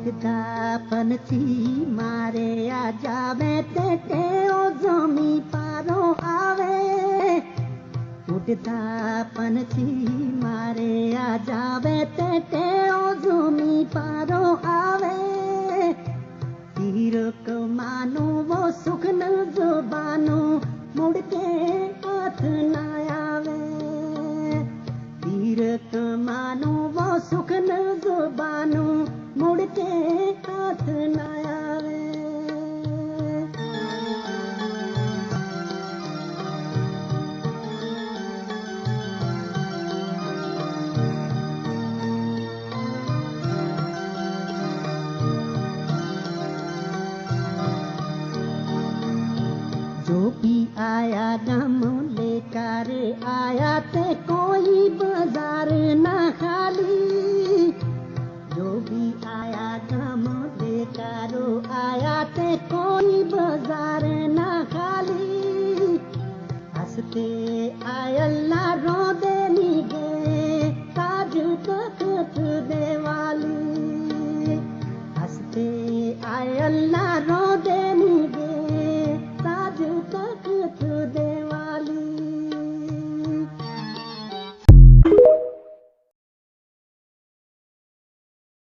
उड़ता पंछी मारे आ जावे ते ओ जमी पारो आवे। उड़ता पंछी मारे आ जावे ते ओ जमी पारो आवे। तीर कमानो वो सुख न जुबानो मुड़ के हाथ न आवे। तीर कमानो वो सुख न जुबानो मुड़ के हाथ न आवे। जो भी आया गम लेकर आया ते कोई बाजार ना खाली। जो भी आया गम लेकर आया ते कोई बाजार ना खाली। हंसते आयल